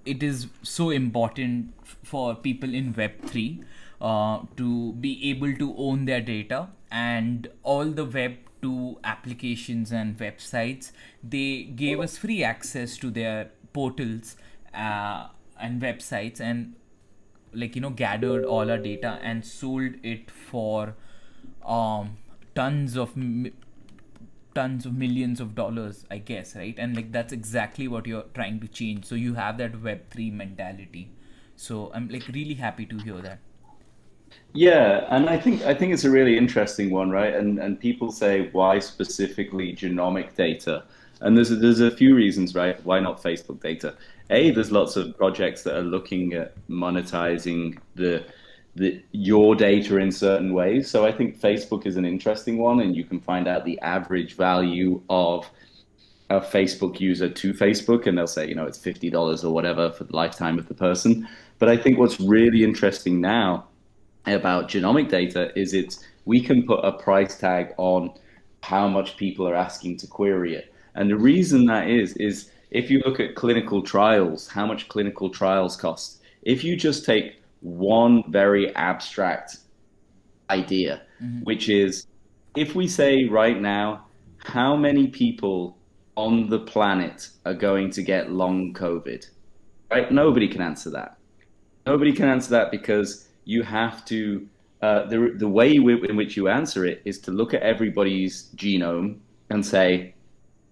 it is so important for people in Web3 to be able to own their data, and all the Web2 applications and websites, they gave us free access to their portals and websites, and like, gathered all our data and sold it for um, tons of tons of millions of dollars, I guess, right? And like that's exactly what you're trying to change. So you have that Web3 mentality. So I'm like really happy to hear that. Yeah, and I think it's a really interesting one, right? And people say why specifically genomic data? And there's a few reasons, right? Why not Facebook data? A, there's lots of projects that are looking at monetizing the your data in certain ways. So I think Facebook is an interesting one, and you can find out the average value of a Facebook user to Facebook, and they'll say, it's $50 or whatever for the lifetime of the person. But I think what's really interesting now about genomic data is we can put a price tag on how much people are asking to query it. And the reason that is if you look at clinical trials, how much clinical trials cost, if you just take one very abstract idea, which is if we say right now, how many people on the planet are going to get long COVID, right? Nobody can answer that. Nobody can answer that because you have to, the way in which you answer it is to look at everybody's genome and say,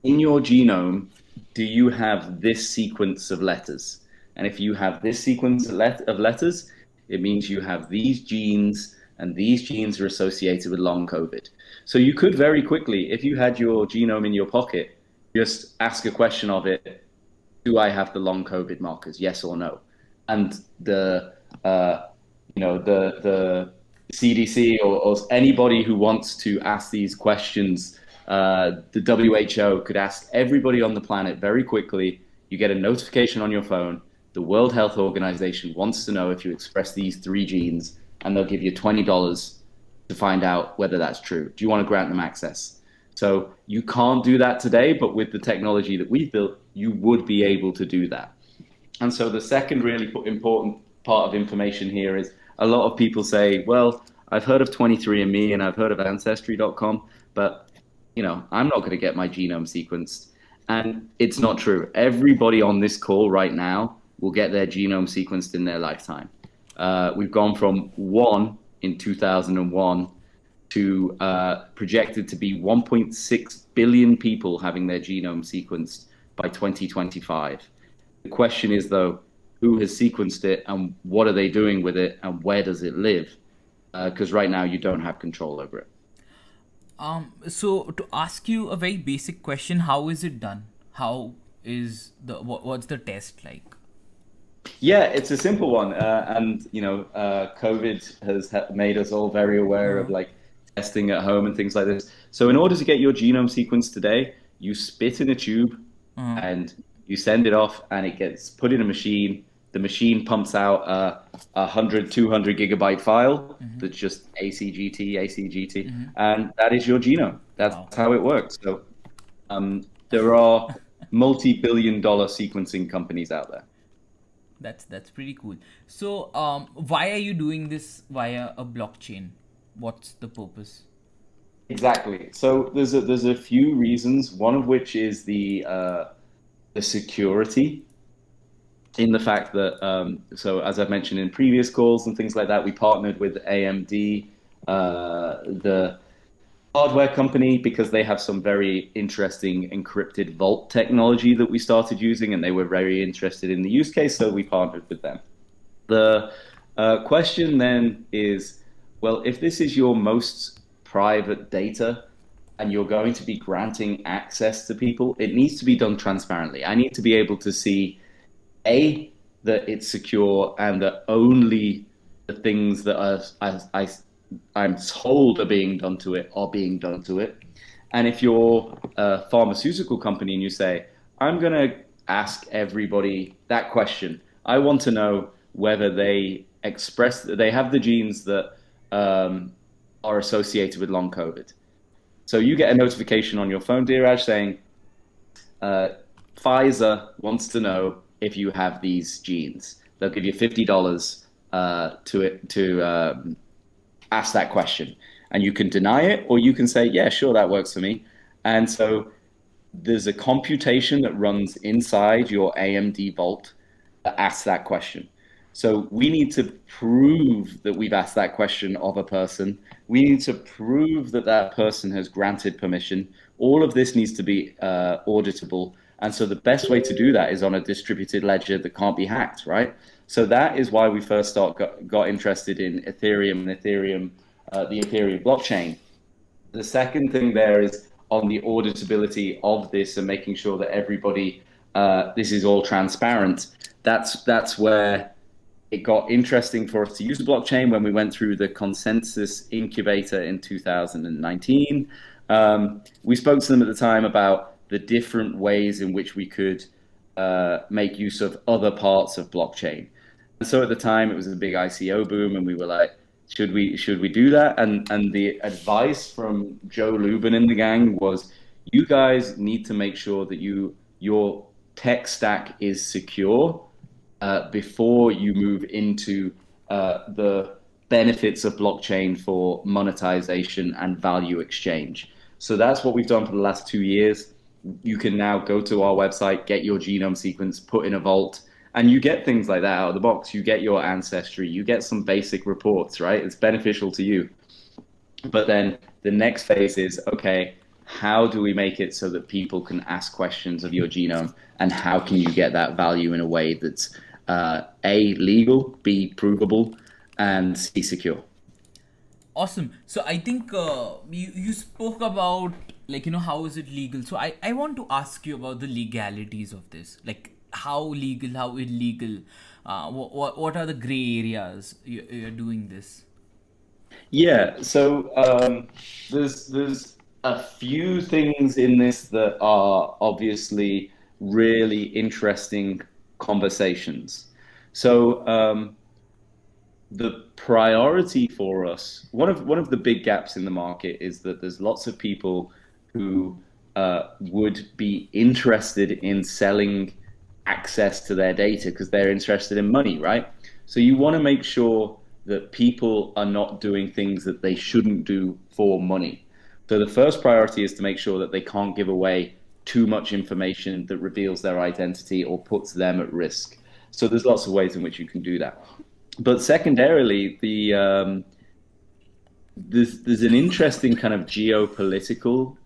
in your genome, do you have this sequence of letters? And if you have this sequence of letters, it means you have these genes, and these genes are associated with long COVID. So you could very quickly, if you had your genome in your pocket, just ask a question of it, do I have the long COVID markers, yes or no? And the CDC or anybody who wants to ask these questions, the WHO could ask everybody on the planet very quickly. You get a notification on your phone. The World Health Organization wants to know if you express these 3 genes, and they'll give you $20 to find out whether that's true. Do you want to grant them access? So you can't do that today, but with the technology that we've built, you would be able to do that. And so the second really important part of information here is a lot of people say, well, I've heard of 23andMe and I've heard of Ancestry.com, but I'm not going to get my genome sequenced. And it's not true. Everybody on this call right now will get their genome sequenced in their lifetime. We've gone from 1 in 2001 to projected to be 1.6 billion people having their genome sequenced by 2025. The question is, though, who has sequenced it and what are they doing with it and where does it live? Because right now you don't have control over it. So to ask you a very basic question, how is it done? How is what's the test like? Yeah, it's a simple one, and COVID has made us all very aware of like testing at home and things like this. So in order to get your genome sequenced today, you spit in a tube and you send it off, and it gets put in a machine. The machine pumps out a 100, 200 gigabyte file that's just ACGT, and that is your genome. That's how it works. So there are multi-billion-dollar sequencing companies out there. That's pretty cool. So why are you doing this via a blockchain? What's the purpose? Exactly. So there's a few reasons. One of which is the security, in the fact that so as I've mentioned in previous calls and things like that, we partnered with AMD, the hardware company, because they have some very interesting encrypted vault technology that we started using, and they were very interested in the use case, so we partnered with them. The question then is, well, if this is your most private data and you're going to be granting access to people, it needs to be done transparently. I need to be able to see, A, that it's secure and that only the things that I'm told are being done to it are being done to it. And if you're a pharmaceutical company and you say, I'm going to ask everybody that question, I want to know whether they have the genes that are associated with long COVID. So you get a notification on your phone, Dheeraj, saying, Pfizer wants to know if you have these genes. They'll give you $50 to ask that question. And you can deny it, or you can say, yeah, sure, that works for me. And so there's a computation that runs inside your AMD vault that asks that question. So we need to prove that we've asked that question of a person. We need to prove that that person has granted permission. All of this needs to be auditable. And so the best way to do that is on a distributed ledger that can't be hacked, right? So that is why we first got interested in Ethereum and the Ethereum blockchain. The second thing there is on the auditability of this and making sure that everybody, this is all transparent. That's where it got interesting for us to use the blockchain when we went through the consensus incubator in 2019. We spoke to them at the time about the different ways in which we could make use of other parts of blockchain. And so at the time, it was a big ICO boom, and we were like, should we do that? And the advice from Joe Lubin and the gang was, you guys need to make sure that your tech stack is secure before you move into the benefits of blockchain for monetization and value exchange. So that's what we've done for the last 2 years. You can now go to our website, get your genome sequence, put in a vault, and you get things like that out of the box. You get your ancestry, you get some basic reports, right? It's beneficial to you. But then the next phase is, okay, how do we make it so that people can ask questions of your genome, and how can you get that value in a way that's A, legal, B, provable, and C, secure? Awesome. So I think you spoke about, like, how is it legal? So I want to ask you about the legalities of this. Like, how legal, how illegal, what are the gray areas you're doing this? Yeah, so there's a few things in this that are obviously really interesting conversations. So the priority for us, one of the big gaps in the market is that there's lots of people who would be interested in selling access to their data because they're interested in money, right? So you want to make sure that people are not doing things that they shouldn't do for money. So the first priority is to make sure that they can't give away too much information that reveals their identity or puts them at risk. So there's lots of ways in which you can do that. But secondarily, there's an interesting kind of geopolitical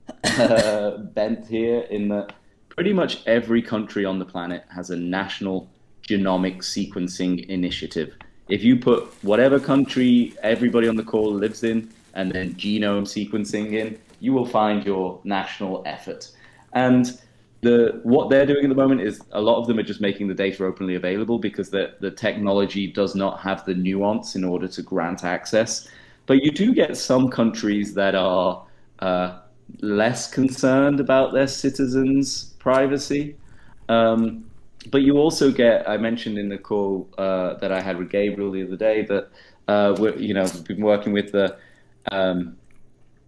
bent here in that pretty much every country on the planet has a national genomic sequencing initiative. If you put whatever country everybody on the call lives in and then genome sequencing in, you will find your national effort. And what they're doing at the moment is a lot of them are just making the data openly available because the technology does not have the nuance in order to grant access. But you do get some countries that are less concerned about their citizens' privacy. But you also get, I mentioned in the call that I had with Gabriel the other day that we've been working with the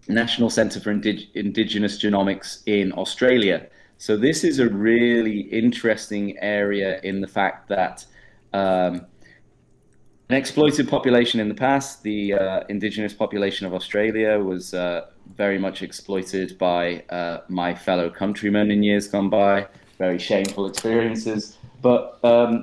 National Centre for Indigenous Genomics in Australia. So this is a really interesting area in the fact that an exploited population in the past, the indigenous population of Australia, was very much exploited by my fellow countrymen in years gone by. Very shameful experiences, but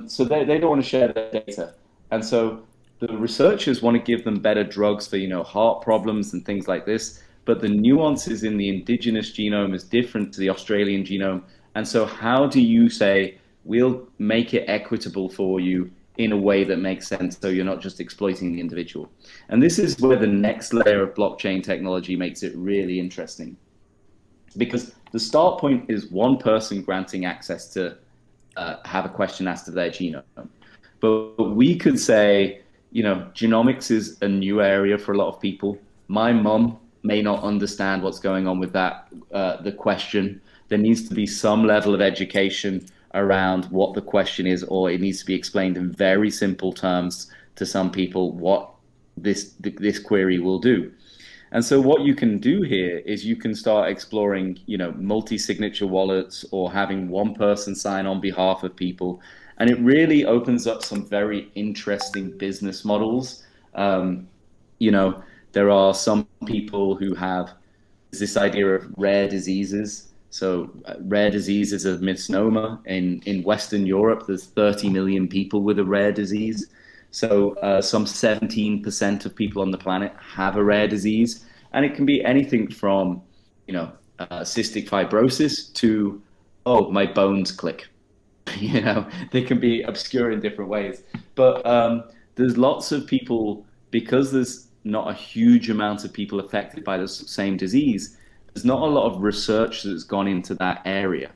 so they don't want to share their data, and so the researchers want to give them better drugs for heart problems and things like this. But the nuances in the indigenous genome is different to the Australian genome, and so how do you say we'll make it equitable for you in a way that makes sense, so you're not just exploiting the individual? And this is where the next layer of blockchain technology makes it really interesting, because the start point is one person granting access to have a question asked of their genome. But we could say, genomics is a new area for a lot of people. My mum may not understand what's going on with that, the question. There needs to be some level of education around what the question is, or it needs to be explained in very simple terms to some people what this query will do. And so what you can do here is you can start exploring, multi-signature wallets or having one person sign on behalf of people. And it really opens up some very interesting business models. You know, there are some people who have this idea of rare diseases. So rare disease is a misnomer. In Western Europe, there's 30 million people with a rare disease. So some 17% of people on the planet have a rare disease. And it can be anything from, cystic fibrosis to, oh, my bones click. They can be obscure in different ways. But there's lots of people, because there's not a huge amount of people affected by the same disease, there's not a lot of research that's gone into that area.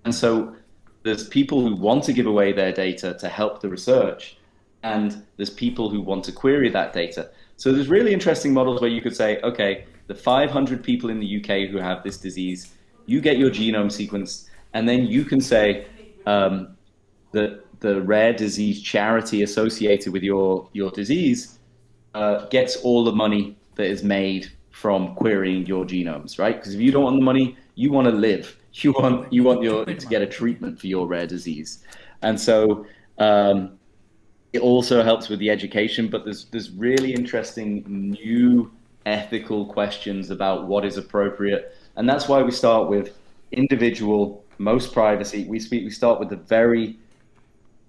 And so there's people who want to give away their data to help the research, and there's people who want to query that data. So there's really interesting models where you could say, okay, the 500 people in the UK who have this disease, you get your genome sequenced, and then you can say the rare disease charity associated with your disease gets all the money that is made from querying your genomes, right? Because if you don't want the money, you want to live. You want to get a treatment for your rare disease, and so it also helps with the education. But there's really interesting new ethical questions about what is appropriate, and that's why we start with individual, most privacy. We start with the very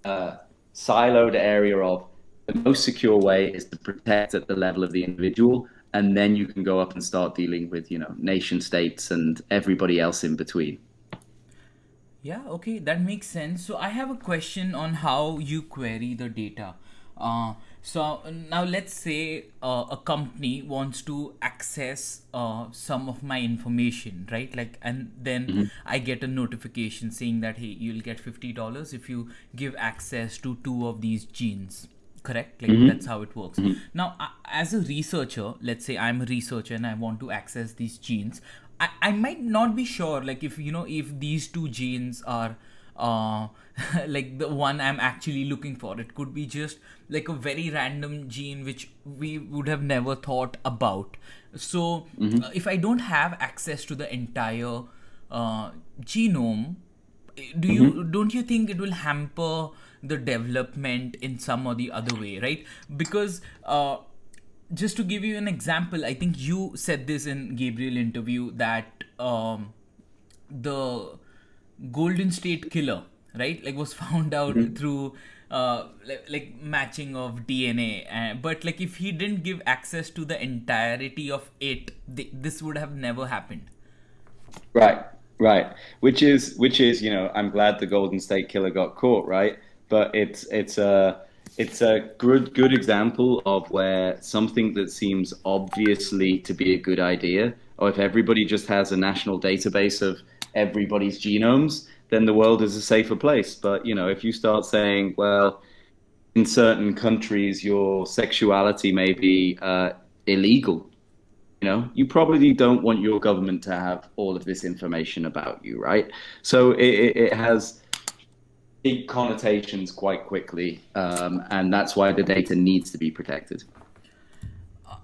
siloed area of the most secure way is to protect at the level of the individual, and then you can go up and start dealing with, nation states and everybody else in between. Yeah, okay, that makes sense. So I have a question on how you query the data. So now let's say a company wants to access some of my information, right? And then I get a notification saying that, hey, you'll get $50 if you give access to 2 of these genes. Correct? That's how it works. Now, as a researcher, let's say I'm a researcher and I want to access these genes. I might not be sure, if these 2 genes are like the one I'm actually looking for. It could be just like a very random gene which we would have never thought about. So if I don't have access to the entire genome, don't you think it will hamper the development in some or the other way, right? Because just to give you an example, I think you said this in Gabriel interview that the Golden State Killer, right, was found out through matching of DNA, but if he didn't give access to the entirety of it, this would have never happened. Right. Which is I'm glad the Golden State Killer got caught, right? But it's a good example of where something that seems obviously to be a good idea, or if everybody just has a national database of everybody's genomes, then the world is a safer place. But if you start saying, well, in certain countries your sexuality may be illegal, you probably don't want your government to have all of this information about you, right? So it has big connotations quite quickly, and that's why the data needs to be protected.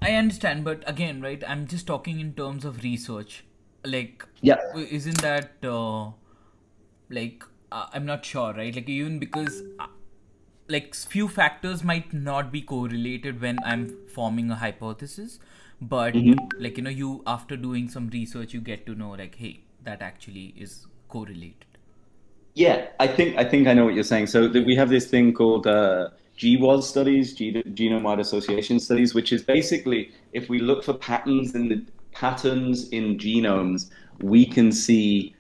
I understand, but again, right, I'm just talking in terms of research. Isn't that I'm not sure, right? Even because few factors might not be correlated when I'm forming a hypothesis, but you, after doing some research, you get to know hey, that actually is correlated. Yeah, I think I know what you're saying. So we have this thing called GWAS studies, genome-wide association studies, which is basically if we look for patterns in genomes, we can see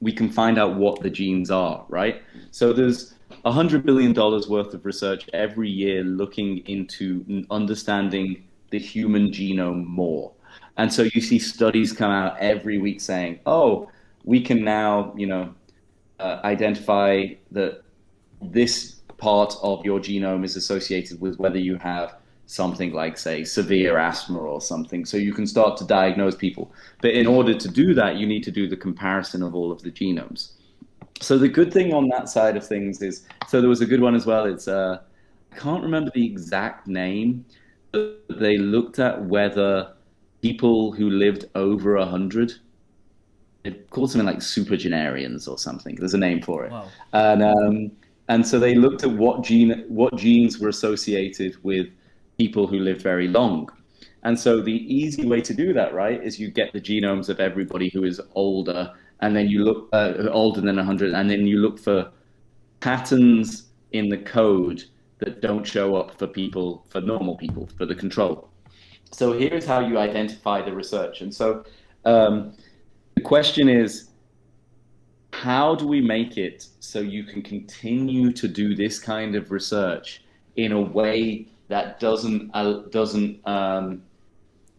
we can find out what the genes are, right? So there's $100 billion worth of research every year looking into understanding the human genome more. And so you see studies come out every week saying, oh, we can now, identify that this part of your genome is associated with whether you have something like, say, severe asthma or something. So you can start to diagnose people. But in order to do that, you need to do the comparison of all of the genomes. So the good thing on that side of things is, so there was a good one as well. It's, I can't remember the exact name, but they looked at whether people who lived over 100, it called something like supergenarians or something. There's a name for it. Wow. And so they looked at what genes were associated with people who lived very long. And so the easy way to do that, right, is you get the genomes of everybody who is older, and then you look older than 100, and then you look for patterns in the code that don't show up for people, for normal people, for the control. So here's how you identify the research. And so the question is, how do we make it so you can continue to do this kind of research in a way that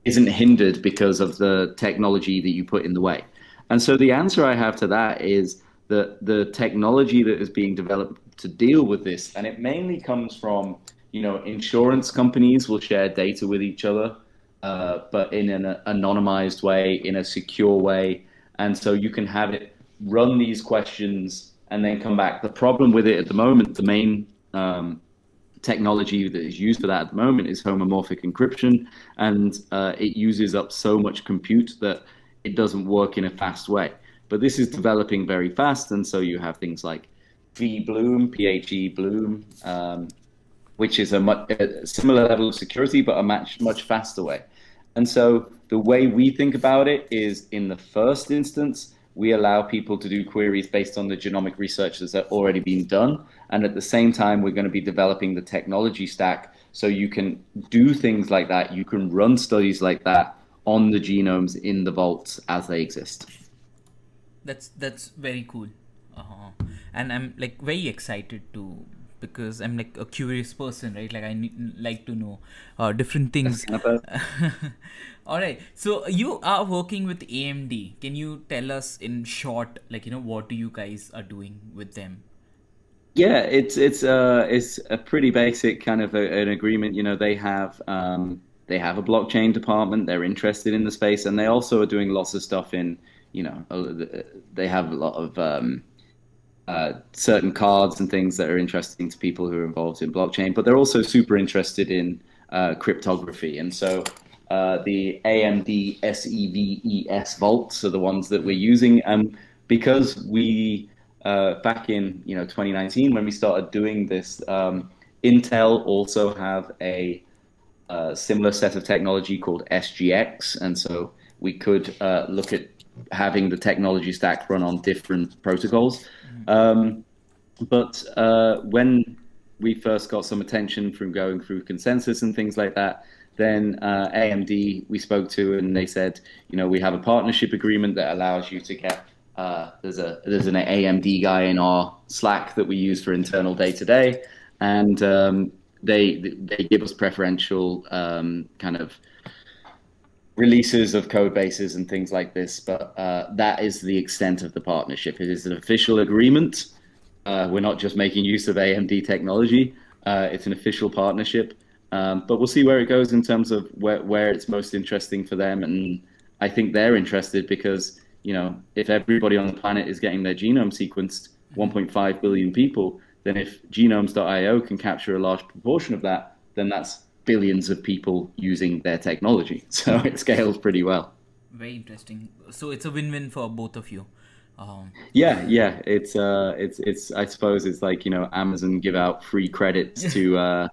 isn't hindered because of the technology that you put in the way? And so the answer I have to that is that the technology that is being developed to deal with this, and it mainly comes from, insurance companies will share data with each other, but in an anonymized way, in a secure way. And so you can have it run these questions and then come back. The problem with it at the moment, the main technology that is used for that at the moment is homomorphic encryption, and it uses up so much compute that it doesn't work in a fast way. But this is developing very fast, and so you have things like vBloom, PHE-Bloom, which is a similar level of security, but a much faster way. And so the way we think about it is, in the first instance, we allow people to do queries based on the genomic research that's already been done. And at the same time, we're going to be developing the technology stack so you can do things like that. You can run studies like that on the genomes in the vaults as they exist. That's very cool. And I'm like very excited to, because I'm like a curious person, right? Like like to know different things. All right. So you are working with AMD. Can you tell us in short, like, what do you guys are doing with them? Yeah, it's a pretty basic kind of an agreement. They have a blockchain department. They're interested in the space, and they also are doing lots of stuff in, they have a lot of certain cards and things that are interesting to people who are involved in blockchain, but they're also super interested in cryptography. And so the AMD SEVES vaults are the ones that we're using. Because we, back in 2019, when we started doing this, Intel also have a similar set of technology called SGX. And so we could look at having the technology stack run on different protocols. But when we first got some attention from going through consensus and things like that, then AMD we spoke to, and they said, we have a partnership agreement that allows you to get, there's an AMD guy in our Slack that we use for internal day-to-day, and they give us preferential kind of releases of code bases and things like this, but that is the extent of the partnership. It is an official agreement. We're not just making use of AMD technology. It's an official partnership, but we'll see where it goes in terms of where it's most interesting for them. And I think they're interested because, if everybody on the planet is getting their genome sequenced, 1.5 billion people, then if genomes.io can capture a large proportion of that, then that's billions of people using their technology. So it scales pretty well. Very interesting. So it's a win-win for both of you. Yeah. It's I suppose it's like, Amazon give out free credits to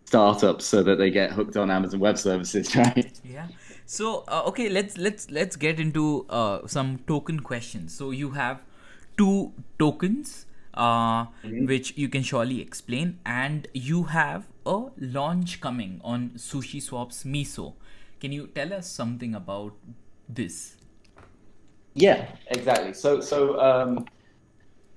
startups so that they get hooked on Amazon Web Services, right? Yeah. So okay, let's get into some token questions. So you have 2 tokens, which you can surely explain, and you have a launch coming on SushiSwap's Miso. Can you tell us something about this? Yeah, exactly. So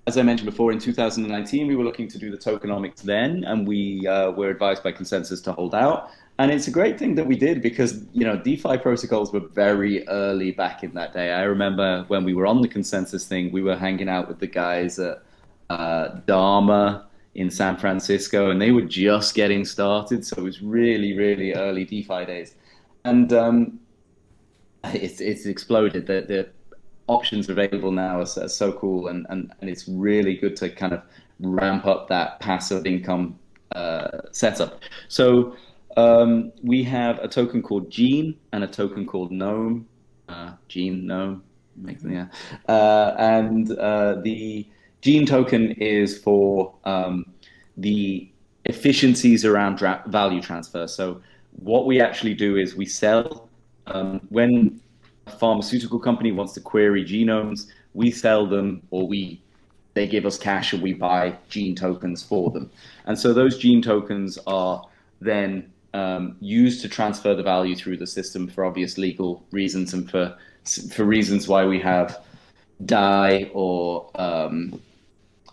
as I mentioned before, in 2019, we were looking to do the tokenomics then, and we were advised by consensus to hold out. And it's a great thing that we did because, DeFi protocols were very early back in that day. I remember when we were on the consensus thing, we were hanging out with the guys at Dharma in San Francisco, and they were just getting started. So it was really, really early DeFi days. And it's exploded. The options available now are so cool, and it's really good to kind of ramp up that passive income setup. So we have a token called Gene and a token called Gnome. Gene, Gnome. Yeah. And the gene token is for the efficiencies around value transfer. So what we actually do is we sell when a pharmaceutical company wants to query genomes, we sell them, or they give us cash and we buy gene tokens for them. And so those gene tokens are then used to transfer the value through the system for obvious legal reasons and for reasons why we have DAI or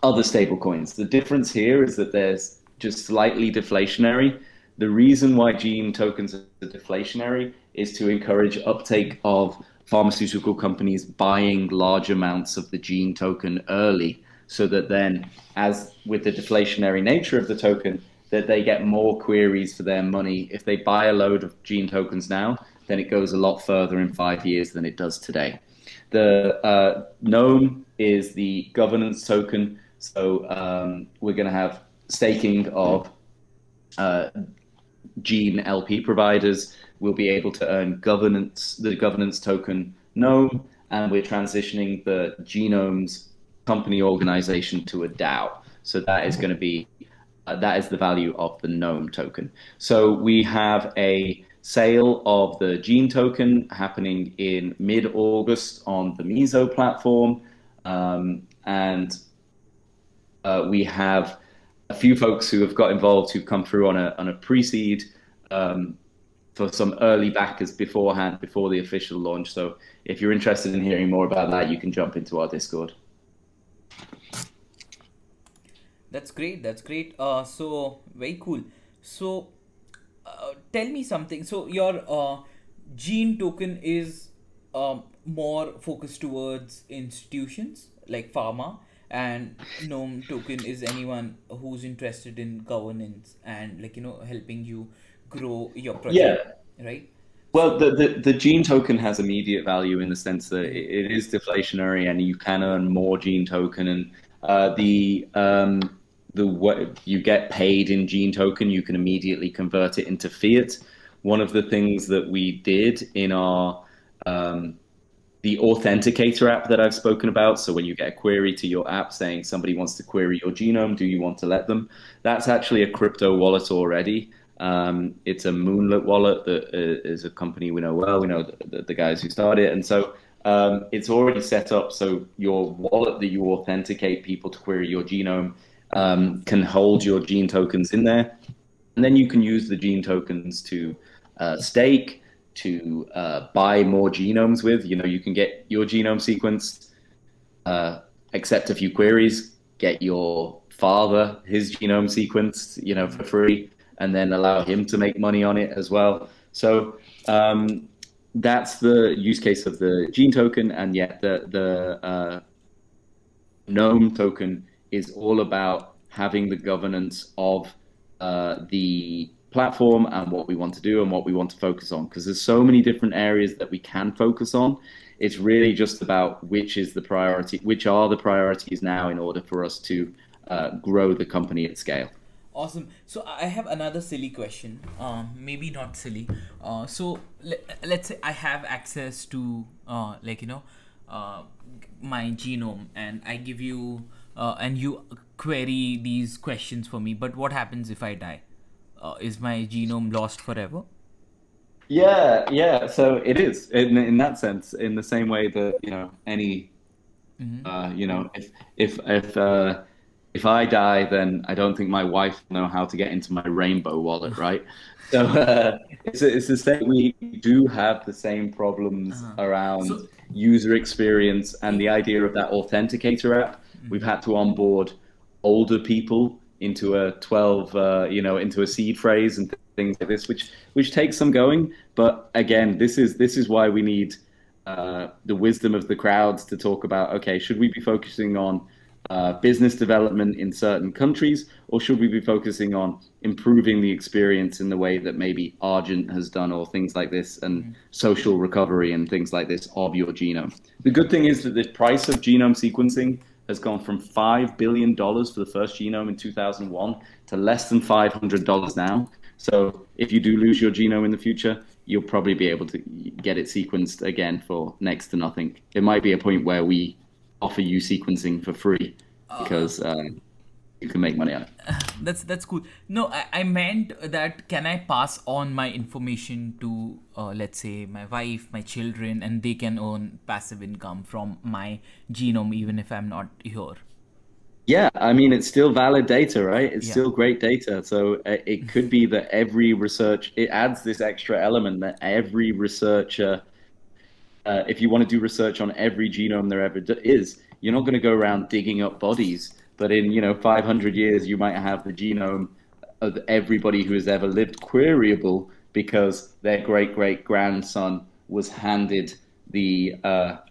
other stable coins. The difference here is that there's just slightly deflationary. The reason why gene tokens are deflationary is to encourage uptake of pharmaceutical companies buying large amounts of the gene token early, so that then, as with the deflationary nature of the token, that they get more queries for their money. If they buy a load of gene tokens now, then it goes a lot further in 5 years than it does today. The GNOME is the governance token. So we're going to have staking of gene LP providers. We'll be able to earn the governance token GNOME, and we're transitioning the genome's company organization to a DAO. So that is going to be that is the value of the GNOME token. So we have a sale of the gene token happening in mid-August on the Miso platform, and we have a few folks who have got involved who've come through on a pre-seed for some early backers beforehand, before the official launch. So if you're interested in hearing more about that, you can jump into our Discord. That's great. That's great. So very cool. So tell me something. So your gene token is more focused towards institutions like pharma, and GNOME token is anyone who's interested in governance and, like, helping you grow your project, right? Well, the gene token has immediate value in the sense that it is deflationary and you can earn more gene token, and what you get paid in gene token, you can immediately convert it into fiat. One of the things that we did in our the authenticator app that I've spoken about, so when you get a query to your app saying somebody wants to query your genome, do you want to let them? That's actually a crypto wallet already. It's a Moonlit wallet that is a company we know well. We know the guys who started it. And so it's already set up so your wallet that you authenticate people to query your genome can hold your gene tokens in there. And then you can use the gene tokens to stake, to buy more genomes with. You can get your genome sequenced, accept a few queries, get your father his genome sequenced, for free, and then allow him to make money on it as well. So that's the use case of the gene token. And yet the GNOME token is all about having the governance of the platform and what we want to do and what we want to focus on, because there's so many different areas that we can focus on. It's really just about which are the priorities now in order for us to grow the company at scale. Awesome. So I have another silly question. Maybe not silly. So let's say I have access to my genome, and I give you and you query these questions for me. But what happens if I die? Is my genome lost forever? Yeah. So it is in that sense, in the same way that any if I die, then I don't think my wife will know how to get into my Rainbow wallet, right? So it's the same. We do have the same problems around user experience and the idea of that authenticator app. We've had to onboard older people into a 12, into a seed phrase and things like this, which takes some going. But again, this is why we need the wisdom of the crowds to talk about, okay, should we be focusing on business development in certain countries, or should we be focusing on improving the experience in the way that maybe Argent has done, or things like this, and social recovery and things like this of your genome? The good thing is that the price of genome sequencing has gone from $5 billion for the first genome in 2001 to less than $500 now. So if you do lose your genome in the future, you'll probably be able to get it sequenced again for next to nothing. It might be a point where we offer you sequencing for free because you can make money on it. That's cool. No, I meant that can I pass on my information to let's say my wife, my children, and they can earn passive income from my genome even if I'm not here? Yeah, I mean, it's still valid data, right? It's Yeah. still great data. So it could be that it adds this extra element that every researcher, if you want to do research on every genome there ever is, you're not going to go around digging up bodies. But in, 500 years, you might have the genome of everybody who has ever lived queryable because their great grandson was handed the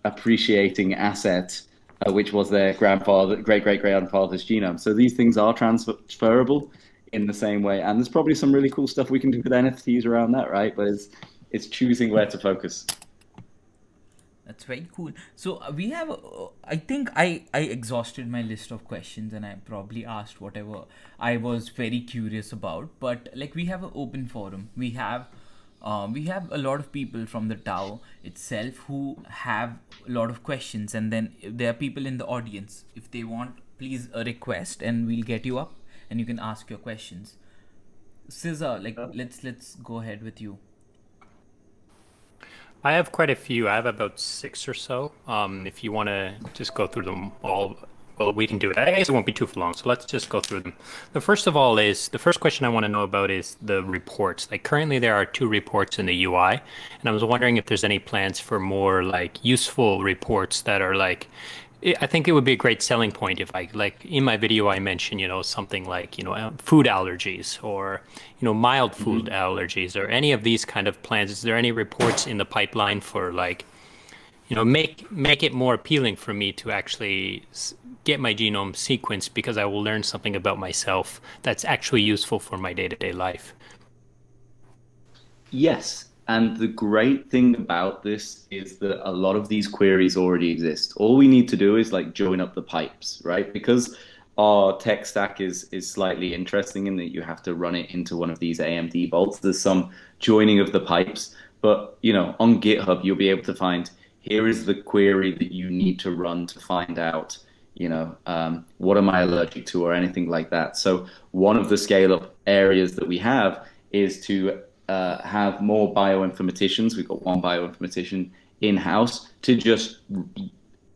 appreciating asset, which was their great grandfather's genome. So these things are transferable in the same way. And there's probably some really cool stuff we can do with NFTs around that, right? But it's choosing where to focus. That's very cool. So we have, I think I exhausted my list of questions and I probably asked whatever I was very curious about. But like we have an open forum. We have a lot of people from the DAO itself who have a lot of questions, and then there are people in the audience. If they want, please request, and we'll get you up, and you can ask your questions. Scissor, like let's go ahead with you. I have quite a few. I have about 6 or so. If you want to just go through them all, well, we can do it. I guess it won't be too long, so let's just go through them. The first question I want to know about is the reports. Like currently there are 2 reports in the UI, and I was wondering if there's any plans for more like useful reports that are like, I think it would be a great selling point if like in my video I mentioned, something like, food allergies or, mild food allergies or any of these kind of plans. Is there any reports in the pipeline for like, make it more appealing for me to actually get my genome sequenced because I will learn something about myself that's actually useful for my day-to-day life? Yes. And the great thing about this is that a lot of these queries already exist. All we need to do is like join up the pipes, right? Because our tech stack is slightly interesting in that you have to run it into one of these AMD vaults. There's some joining of the pipes, but on GitHub you'll be able to find here is the query that you need to run to find out, what am I allergic to or anything like that. So one of the scale up areas that we have is to have more bioinformaticians. We've got one bioinformatician in-house to just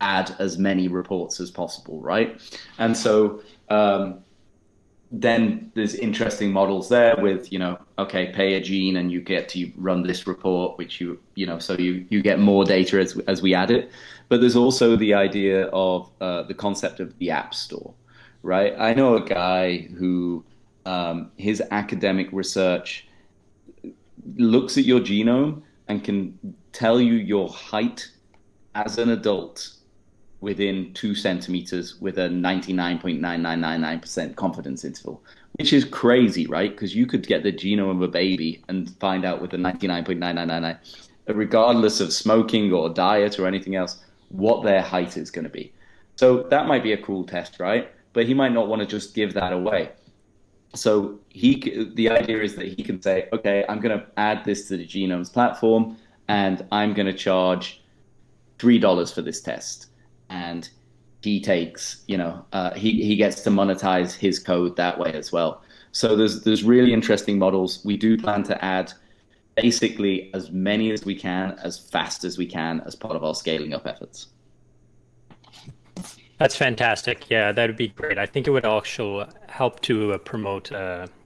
add as many reports as possible, right? And so then there's interesting models there with, okay, pay a gene and you get to run this report, which so you get more data as we add it. But there's also the idea of the concept of the App Store, right? I know a guy who his academic research looks at your genome and can tell you your height as an adult within 2 centimeters with a 99.9999% confidence interval, which is crazy, right? Because you could get the genome of a baby and find out with a 99.9999, regardless of smoking or diet or anything else, what their height is going to be. So that might be a cool test, right? But he might not want to just give that away. So the idea is that he can say, okay, I'm going to add this to the Genomes platform and I'm going to charge $3 for this test. And he takes, he gets to monetize his code that way as well. So there's really interesting models. We do plan to add basically as many as we can, as fast as we can as part of our scaling up efforts. That's fantastic. Yeah, that would be great. I think it would also help to promote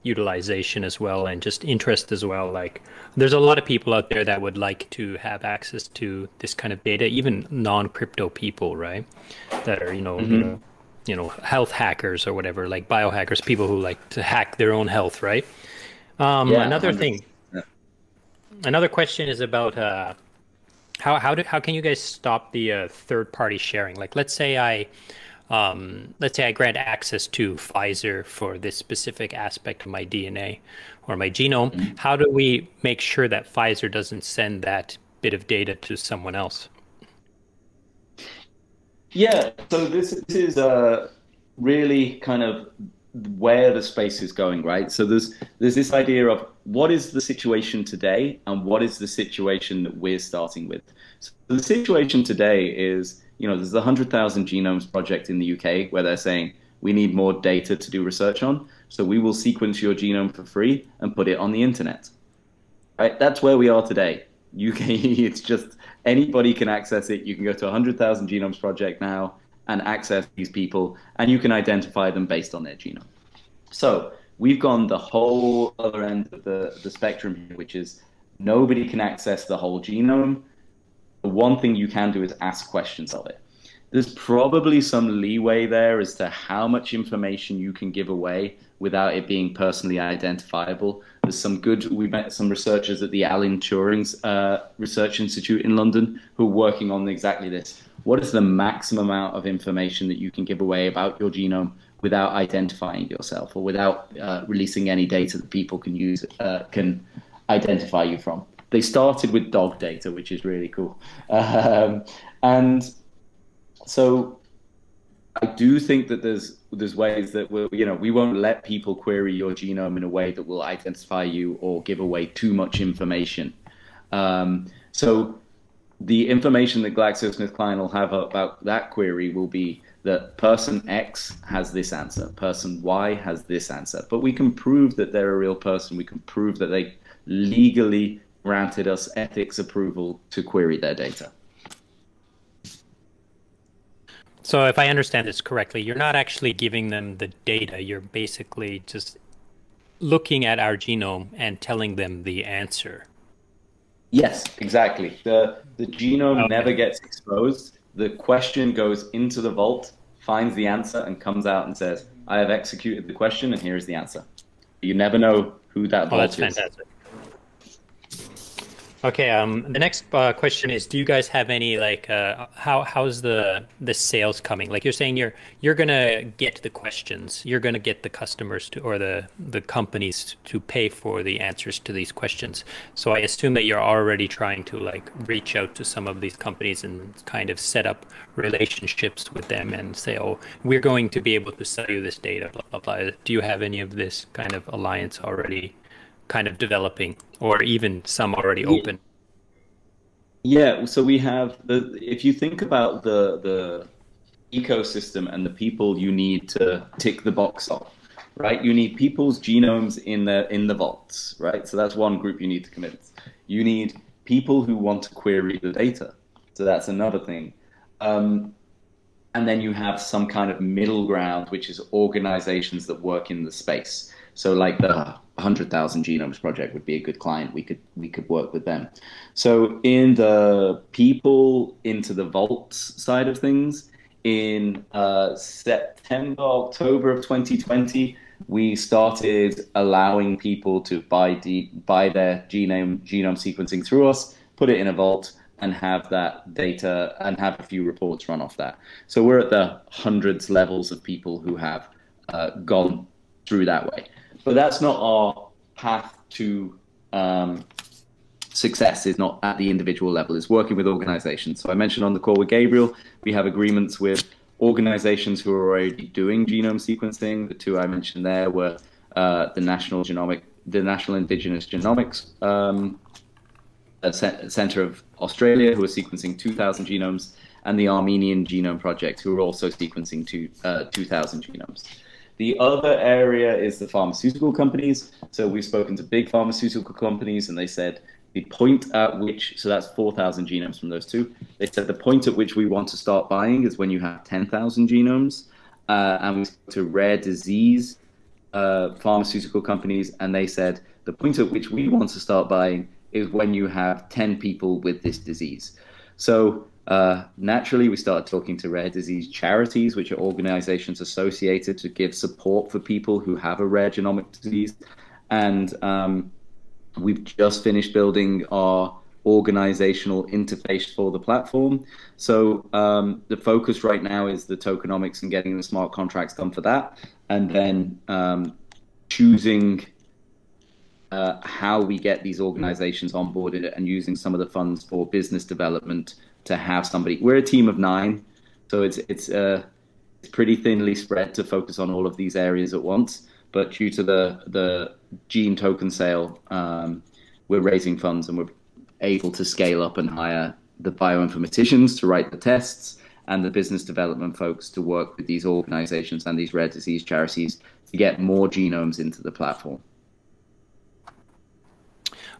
utilization as well and just interest as well. Like there's a lot of people out there that would like to have access to this kind of data, even non-crypto people, right? That are, health hackers or whatever, like biohackers, people who like to hack their own health, right? Another thing, another question is about how can you guys stop the third-party sharing? Like, let's say I grant access to Pfizer for this specific aspect of my DNA or my genome. How do we make sure that Pfizer doesn't send that bit of data to someone else? Yeah, so this is really kind of where the space is going, right? So there's this idea of what is the situation today and what is the situation that we're starting with. So the situation today is, there's the 100,000 Genomes Project in the UK where they're saying we need more data to do research on, so we will sequence your genome for free and put it on the internet. Right? That's where we are today. UK, it's just anybody can access it. You can go to 100,000 Genomes Project now and access these people, and you can identify them based on their genome. So we've gone the whole other end of the spectrum here, which is nobody can access the whole genome. The one thing you can do is ask questions of it. There's probably some leeway there as to how much information you can give away without it being personally identifiable. There's we met some researchers at the Alan Turing's Research Institute in London who are working on exactly this. What is the maximum amount of information that you can give away about your genome without identifying yourself or without releasing any data that people can use, can identify you from? They started with dog data, which is really cool. And so I do think that there's ways that we won't let people query your genome in a way that will identify you or give away too much information. So the information that GlaxoSmithKline will have about that query will be that person X has this answer, person Y has this answer, but we can prove that they're a real person. We can prove that they legally granted us ethics approval to query their data. So if I understand this correctly, you're not actually giving them the data. You're basically just looking at our genome and telling them the answer. Yes, exactly. The genome never gets exposed. The question goes into the vault, finds the answer, and comes out and says, I have executed the question, and here is the answer. You never know who that vault is. That's fantastic. Okay, the next question is, do you guys have any, like, how's the sales coming? Like you're saying you're gonna get the questions, you're gonna get the customers to, or the companies to pay for the answers to these questions. So I assume that you're already trying to like reach out to some of these companies and kind of set up relationships with them and say, oh, we're going to be able to sell you this data, blah, blah, blah. Do you have any of this kind of alliance already kind of developing, or even some already open? Yeah, so we have if you think about the ecosystem and the people you need to tick the box off, right? You need people's genomes in the vaults, right? So that's one group you need to convince. You need people who want to query the data. So that's another thing. And then you have some kind of middle ground, which is organizations that work in the space. So like the 100,000 Genomes Project would be a good client. We could work with them. So in the people into the vaults side of things, in September, October of 2020, we started allowing people to buy their genome sequencing through us, put it in a vault, and have that data and have a few reports run off that. So we're at the hundreds levels of people who have gone through that way. But that's not our path to success, is not at the individual level, it's working with organizations. So I mentioned on the call with Gabriel, we have agreements with organizations who are already doing genome sequencing. The two I mentioned there were the National Indigenous Genomics Center of Australia, who are sequencing 2,000 genomes, and the Armenian Genome Project, who are also sequencing 2,000 genomes. The other area is the pharmaceutical companies. So we've spoken to big pharmaceutical companies, and they said the point at which, so that's 4,000 genomes from those two. They said the point at which we want to start buying is when you have 10,000 genomes. And we spoke to rare disease pharmaceutical companies, and they said the point at which we want to start buying is when you have 10 people with this disease. So naturally, we started talking to rare disease charities, which are organizations associated to give support for people who have a rare genomic disease. And we've just finished building our organizational interface for the platform. So the focus right now is the tokenomics and getting the smart contracts done for that. And then choosing how we get these organizations onboarded and using some of the funds for business development to have somebody. We're a team of 9, so pretty thinly spread to focus on all of these areas at once. But due to the gene token sale, we're raising funds and we're able to scale up and hire the bioinformaticians to write the tests and the business development folks to work with these organizations and these rare disease charities to get more genomes into the platform.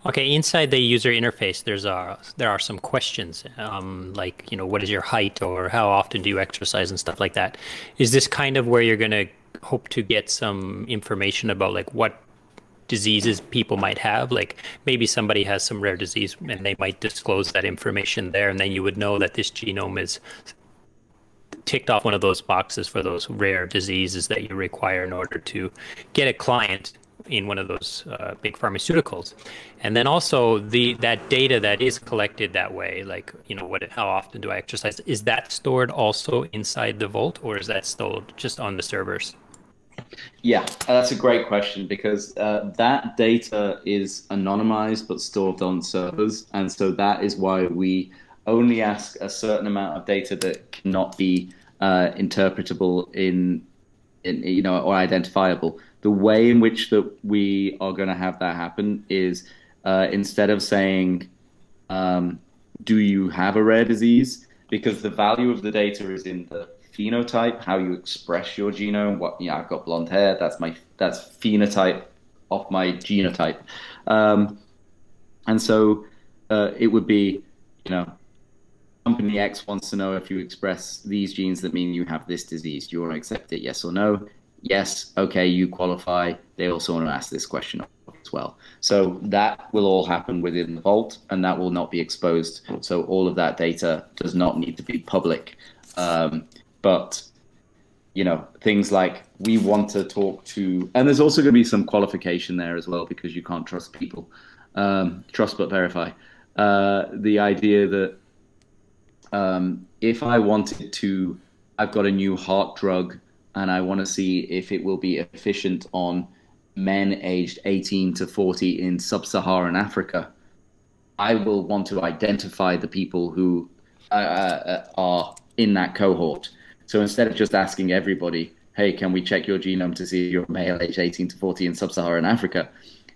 Okay, inside the user interface, there are some questions, like, what is your height, or how often do you exercise and stuff like that. Is this kind of where you're going to hope to get some information about like what diseases people might have? Like maybe somebody has some rare disease and they might disclose that information there, and then you would know that this genome is ticked off one of those boxes for those rare diseases that you require in order to get a client in one of those big pharmaceuticals. And then also that data that is collected that way, like, how often do I exercise? Is that stored also inside the vault, or is that stored just on the servers? Yeah, that's a great question, because that data is anonymized but stored on servers. And so that is why we only ask a certain amount of data that cannot be interpretable or identifiable. The way in which that we are going to have that happen is instead of saying, do you have a rare disease? Because the value of the data is in the phenotype, how you express your genome. I've got blonde hair. That's phenotype of my genotype. And so it would be, company X wants to know if you express these genes that mean you have this disease. Do you want to accept it? Yes or no? Yes. Okay, you qualify. They also want to ask this question as well. So that will all happen within the vault, and that will not be exposed. So all of that data does not need to be public. But, things like we want to talk to, and there's also going to be some qualification there as well, because you can't trust people. Trust but verify. The idea that if I wanted to, I've got a new heart drug and I want to see if it will be efficient on men aged 18 to 40 in sub-Saharan Africa, I will want to identify the people who are in that cohort. So instead of just asking everybody, hey, can we check your genome to see if you're male aged 18 to 40 in sub-Saharan Africa,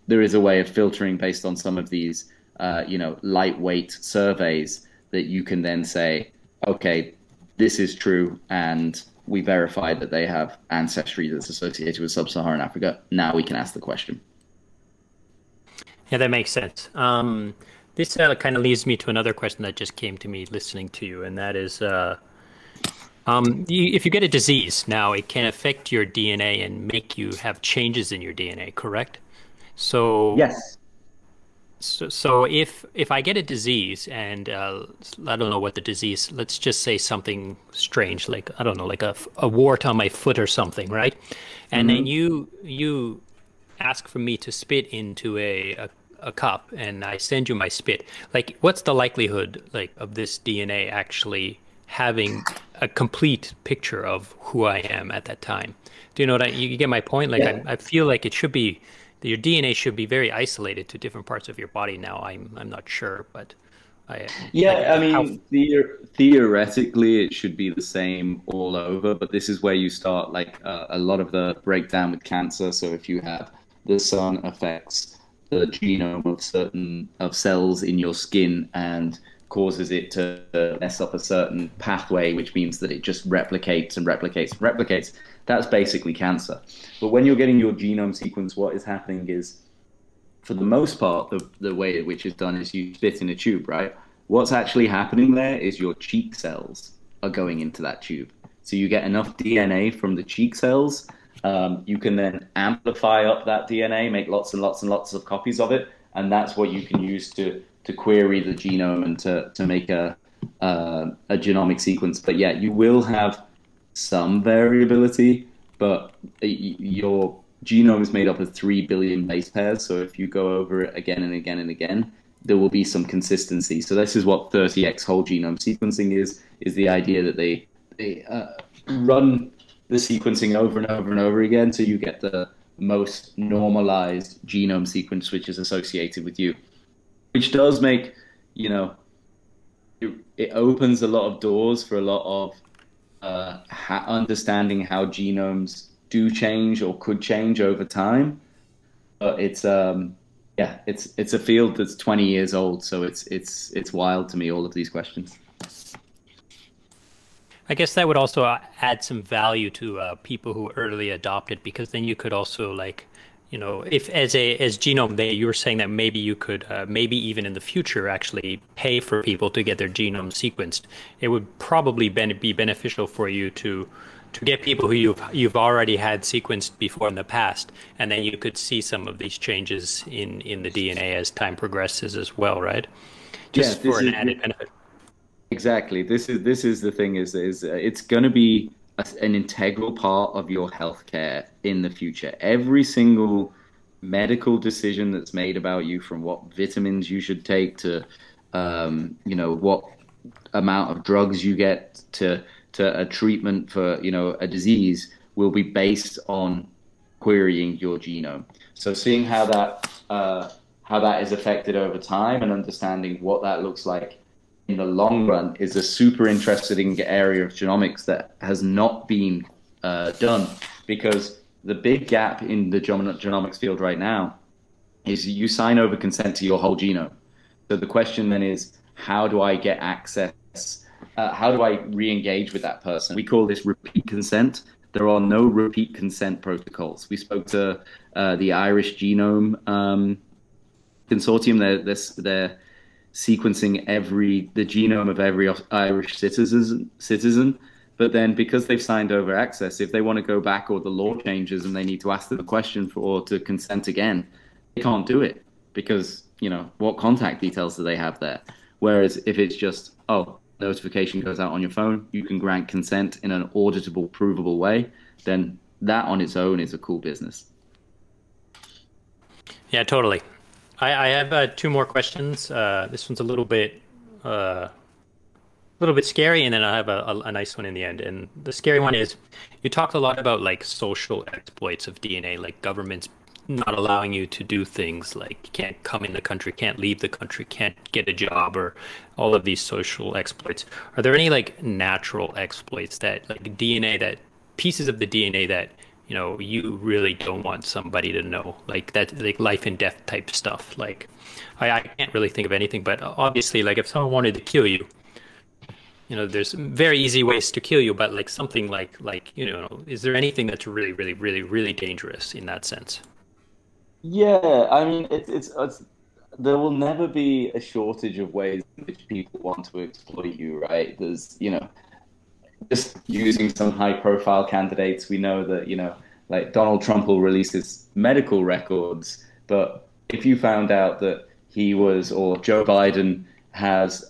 there is a way of filtering based on some of these lightweight surveys that you can then say, okay, this is true, and we verify that they have ancestry that's associated with sub-Saharan Africa. Now we can ask the question. Yeah, that makes sense. This kind of leads me to another question that just came to me listening to you, and that is, if you get a disease, now it can affect your DNA and make you have changes in your DNA, correct? So yes. So if I get a disease and I don't know what the disease, let's just say something strange, like, I don't know, like a wart on my foot or something, right? And then you ask for me to spit into a cup, and I send you my spit. Like, what's the likelihood, like, of this DNA actually having a complete picture of who I am at that time? Do you know what you get my point? Like, yeah. I feel like it should be, your DNA should be very isolated to different parts of your body now. I'm not sure, but theoretically it should be the same all over, but this is where you start, like, a lot of the breakdown with cancer. So if you have the sun affects the genome of cells in your skin and causes it to mess up a certain pathway, which means that it just replicates and replicates and replicates. That's basically cancer. But when you're getting your genome sequence, what is happening is, for the most part, the way in which it's done is you spit in a tube, right? What's actually happening there is your cheek cells are going into that tube. So you get enough DNA from the cheek cells. You can then amplify up that DNA, make lots and lots and lots of copies of it, and that's what you can use to query the genome and to make a genomic sequence. But yeah, you will have some variability, but your genome is made up of 3 billion base pairs. So if you go over it again and again and again, there will be some consistency. So this is what 30x whole genome sequencing is the idea that they run the sequencing over and over and over again, so you get the most normalized genome sequence which is associated with you, which does make, it opens a lot of doors for a lot of understanding how genomes do change or could change over time. But it's yeah, it's a field that's 20 years old, so it's wild to me, all of these questions. I guess that would also add some value to people who early adopted, because then you could also like, you know, if as genome day, you were saying that maybe you could maybe even in the future actually pay for people to get their genome sequenced. It would probably be beneficial for you to get people who you've already had sequenced before in the past, and then you could see some of these changes in the DNA as time progresses as well, right? Just for an added benefit. Exactly. This is the thing is it's going to be an integral part of your healthcare in the future. Every single medical decision that's made about you, from what vitamins you should take to, you know, what amount of drugs you get to a treatment for, you know, a disease, will be based on querying your genome. So seeing how that is affected over time and understanding what that looks like in the long run is a super interesting area of genomics that has not been done, because the big gap in the genomics field right now is you sign over consent to your whole genome. So the question then is, how do I get access? How do I re-engage with that person? We call this repeat consent. There are no repeat consent protocols. We spoke to the Irish Genome Consortium. They're sequencing the genome of every Irish citizen, but then because they've signed over access, if they want to go back or the law changes and they need to ask them a question or to consent again, they can't do it, because, you know, what contact details do they have there? Whereas if it's just, oh, notification goes out on your phone, you can grant consent in an auditable, provable way, then that on its own is a cool business. Yeah, totally. I have two more questions. This one's a little bit scary, and then I have a nice one in the end. And the scary one is, you talked a lot about like social exploits of DNA, like governments not allowing you to do things like you can't come in the country, can't leave the country, can't get a job, or all of these social exploits. Are there any like natural exploits that like DNA, that pieces of the DNA that, you know, you really don't want somebody to know, like that, like life and death type stuff? Like, I can't really think of anything, but obviously, like if someone wanted to kill you, you know, there's very easy ways to kill you, but like something like, you know, is there anything that's really, really, really, really dangerous in that sense? Yeah, I mean, it's there will never be a shortage of ways in which people want to exploit you, right? There's, you know, just using some high-profile candidates, we know that, you know, like Donald Trump will release his medical records, but if you found out that he was, or Joe Biden has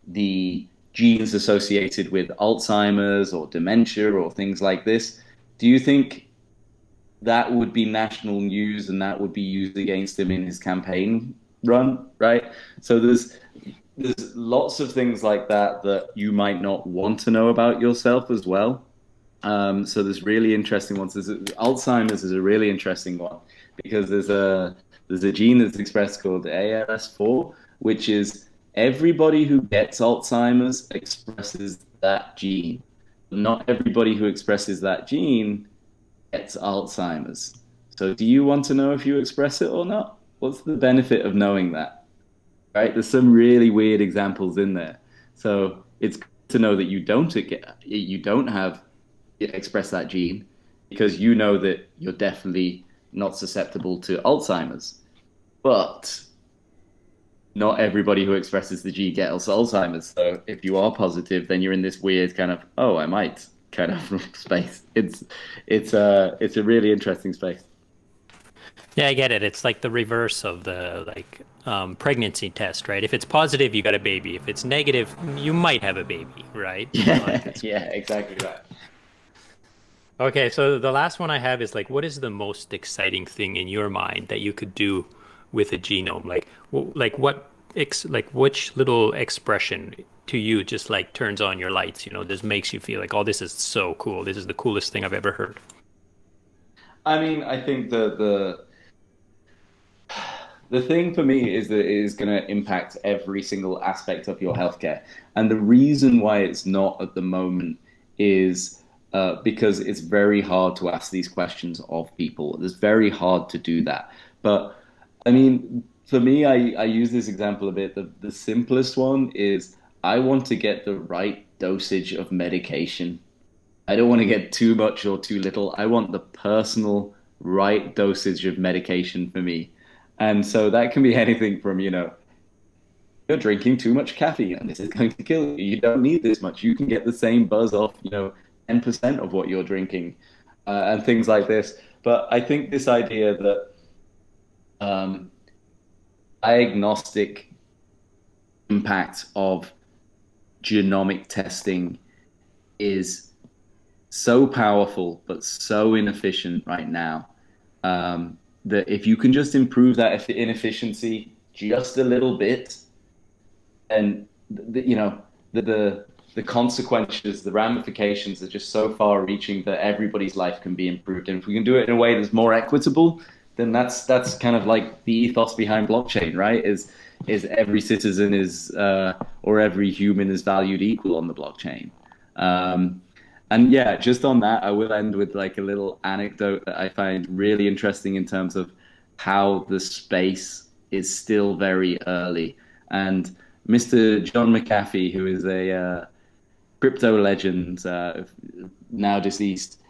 the genes associated with Alzheimer's or dementia or things like this, do you think that would be national news and that would be used against him in his campaign run, right? So there's lots of things like that that you might not want to know about yourself as well. So there's really interesting ones. Alzheimer's is a really interesting one, because there's a gene that's expressed called ALS4, which is everybody who gets Alzheimer's expresses that gene. Not everybody who expresses that gene gets Alzheimer's. So do you want to know if you express it or not? What's the benefit of knowing that? Right? There's some really weird examples in there. So it's good to know that you don't have express that gene, because you know that you're definitely not susceptible to Alzheimer's. But not everybody who expresses the gene gets Alzheimer's. So if you are positive, then you're in this weird kind of, oh, I might kind of space. It's a really interesting space. Yeah, I get it. It's like the reverse of the pregnancy test, right? If it's positive, you got a baby. If it's negative, you might have a baby, right? Yeah, yeah, exactly right. Okay, so the last one I have is like, what is the most exciting thing in your mind that you could do with a genome? Like which little expression to you just like turns on your lights, you know, this makes you feel like, oh, this is so cool. This is the coolest thing I've ever heard. I mean, I think the thing for me is that it is going to impact every single aspect of your healthcare. And the reason why it's not at the moment is because it's very hard to ask these questions of people. It's very hard to do that. But I mean, for me, I use this example a bit. The simplest one is I want to get the right dosage of medication. I don't want to get too much or too little. I want the personal right dosage of medication for me. And so that can be anything from, you're drinking too much caffeine and this is going to kill you. You don't need this much. You can get the same buzz off, 10% of what you're drinking, and things like this. But I think this idea that diagnostic impact of genomic testing is so powerful but so inefficient right now, that if you can just improve that inefficiency just a little bit, and the consequences, the ramifications are just so far-reaching that everybody's life can be improved. And if we can do it in a way that's more equitable, then that's kind of like the ethos behind blockchain, right? Is every citizen or every human is valued equal on the blockchain. And yeah, just on that, I will end with like a little anecdote that I find really interesting in terms of how the space is still very early. And Mr. John McAfee, who is a crypto legend, now deceased,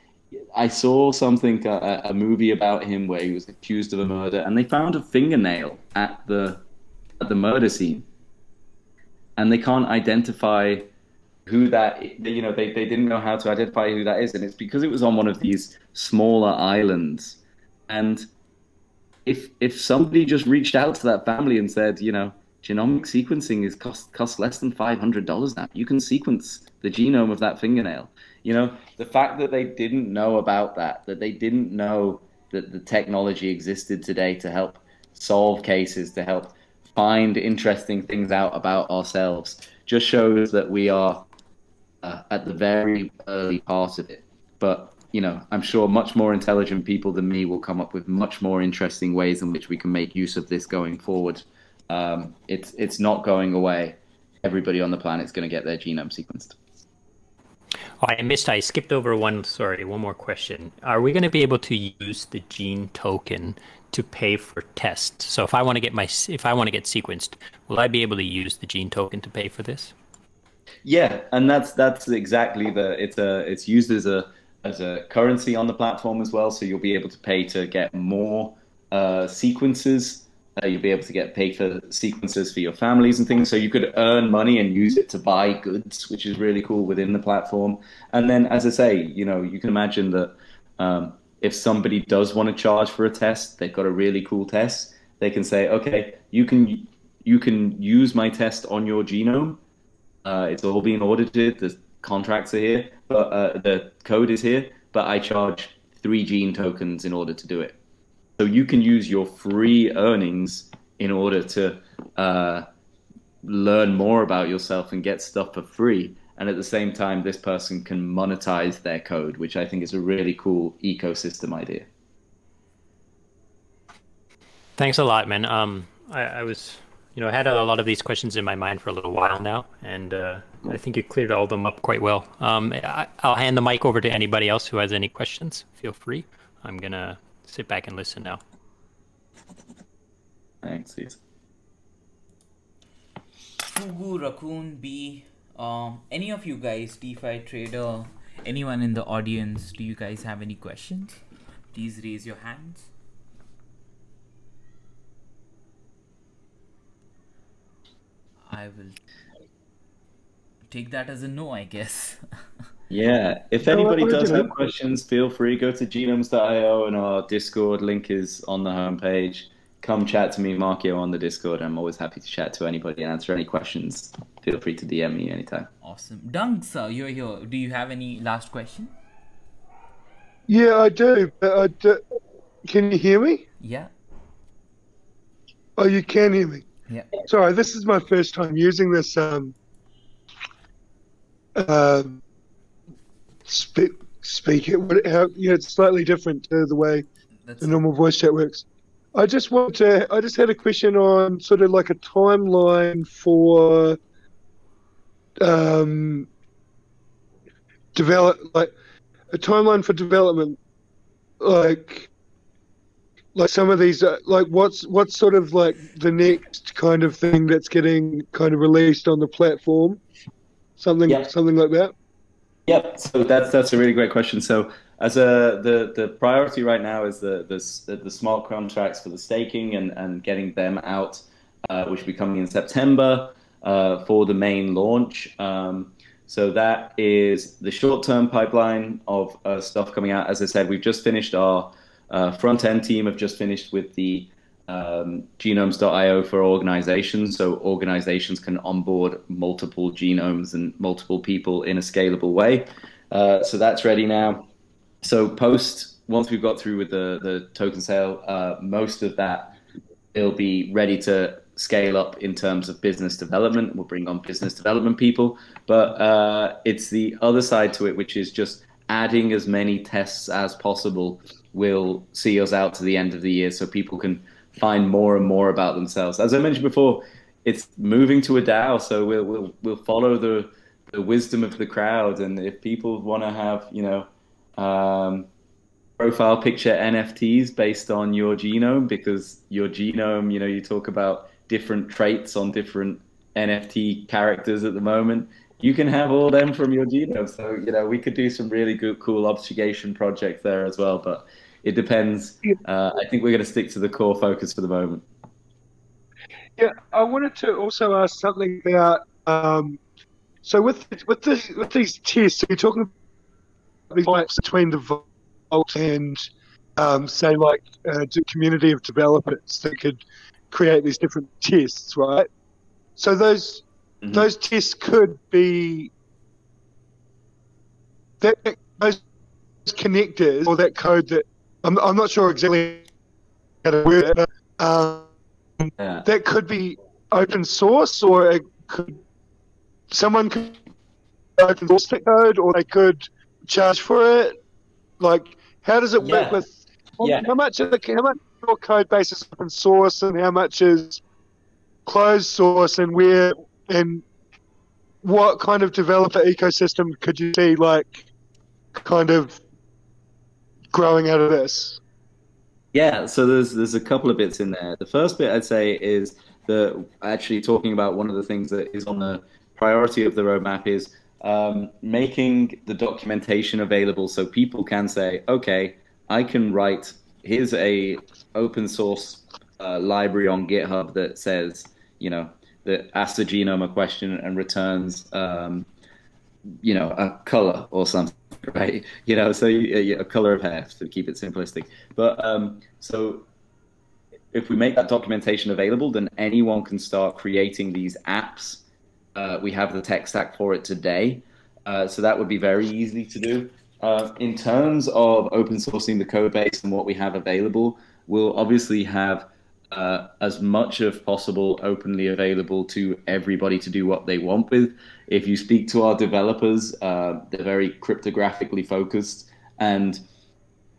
I saw something, a movie about him where he was accused of a murder, and they found a fingernail at the murder scene, and they can't identify who that, they didn't know how to identify who that is, and it's because it was on one of these smaller islands. And if somebody just reached out to that family and said, genomic sequencing costs less than $500 now, you can sequence the genome of that fingernail. The fact that they didn't know about that they didn't know that the technology existed today to help solve cases, to help find interesting things out about ourselves, just shows that we are at the very early part of it. But, I'm sure much more intelligent people than me will come up with much more interesting ways in which we can make use of this going forward. It's not going away. Everybody on the planet is going to get their genome sequenced. Oh, I skipped over one more question. Are we going to be able to use the gene token to pay for tests? So if I want to get sequenced, will I be able to use the gene token to pay for this? Yeah, and that's exactly it's used as a currency on the platform as well. So you'll be able to pay to get more sequences. You'll be able to get paid for sequences for your families and things. So you could earn money and use it to buy goods, which is really cool within the platform. And then, as I say, you can imagine that if somebody does want to charge for a test, they've got a really cool test, they can say, okay, you can use my test on your genome. It's all being audited. The contracts are here, but the code is here, but I charge 3 gene tokens in order to do it. So you can use your free earnings in order to learn more about yourself and get stuff for free. And at the same time, this person can monetize their code, which I think is a really cool ecosystem idea. Thanks a lot, man. I was, I had a lot of these questions in my mind for a little while now, and I think you cleared all of them up quite well. I'll hand the mic over to anybody else who has any questions. Feel free. I'm going to sit back and listen now. Thanks. Fugu, Raccoon, B, any of you guys, DeFi trader, anyone in the audience, do you guys have any questions? Please raise your hands. I will take that as a no, I guess. Yeah, if anybody does have questions, feel free, go to genomes.io, and our Discord link is on the homepage. Come chat to me, Markio, on the Discord. I'm always happy to chat to anybody and answer any questions. Feel free to DM me anytime. Awesome. Dunks, you're here. Do you have any last question? Yeah, I do. Can you hear me? Yeah. Oh, you can hear me? Yeah. Sorry, this is my first time using this speaker. It's slightly different to the way the normal voice chat works. I just had a question on sort of like a timeline for like a timeline for development, like some of these, like what's sort of like the next kind of thing that's getting kind of released on the platform, something like that. Yep. So that's a really great question. So as the priority right now is the smart contracts for the staking and getting them out, which will be coming in September for the main launch. So that is the short-term pipeline of stuff coming out. As I said, we've just finished our front-end team have just finished with the genomes.io for organizations. So organizations can onboard multiple genomes and multiple people in a scalable way. So that's ready now. So once we've got through with the token sale, most of that it'll be ready to scale up in terms of business development. We'll bring on business development people, but it's the other side to it, which is just adding as many tests as possible will see us out to the end of the year so people can find more and more about themselves. As I mentioned before, it's moving to a DAO, so we'll follow the wisdom of the crowd, and if people want to have, profile picture NFTs based on your genome, because your genome, you talk about different traits on different NFT characters at the moment, you can have all them from your genome. So, we could do some really good, cool obfuscation projects there as well, but it depends. I think we're going to stick to the core focus for the moment. Yeah, I wanted to also ask something about, so with these tests, you're talking about these fights between the vault and, say, like a community of developers that could create these different tests, right? So those tests could be those connectors or that code that I'm not sure exactly how to word it, but that could be open source, or someone could open source that code, or they could charge for it. Like, how does it work with how much of your code base is open source and how much is closed source, and what kind of developer ecosystem could you see like kind of growing out of this? Yeah, so there's a couple of bits in there. The first bit I'd say is actually talking about one of the things that is on the priority of the roadmap is making the documentation available so people can say, okay, I can write, here's a open source library on GitHub that says, that asks the genome a question and returns, a color or something, right? So a color of hair, to keep it simplistic. But so if we make that documentation available, then anyone can start creating these apps. We have the tech stack for it today. So that would be very easy to do. In terms of open sourcing the code base and what we have available, we'll obviously have as much as possible openly available to everybody to do what they want with. If you speak to our developers, they're very cryptographically focused, and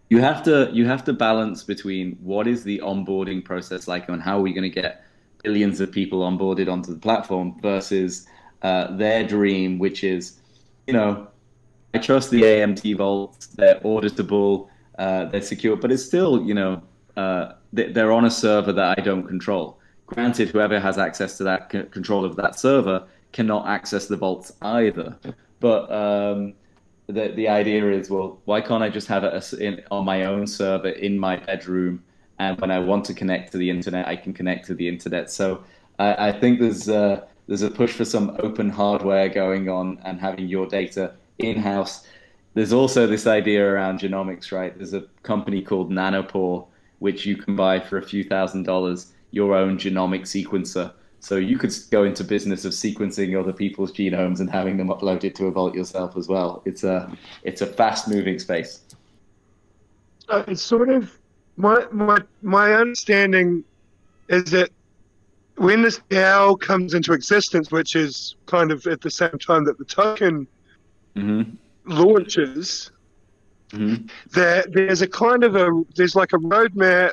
you have to balance between what is the onboarding process like and how are we going to get billions of people onboarded onto the platform versus their dream, which is, I trust the AMD vaults, they're auditable, they're secure, but it's still, they're on a server that I don't control. Granted, whoever has access to that control of that server cannot access the vaults either. But the idea is, well, why can't I just have it on my own server in my bedroom, and when I want to connect to the internet, I can connect to the internet. So I think there's a push for some open hardware going on and having your data in-house. There's also this idea around genomics, right? There's a company called Nanopore, which you can buy for a few $1,000s, your own genomic sequencer. So you could go into business of sequencing other people's genomes and having them uploaded to a vault yourself as well. It's a fast-moving space. It's sort of my understanding is that when this DAO comes into existence, which is kind of at the same time that the token launches, there's a kind of there's like a roadmap,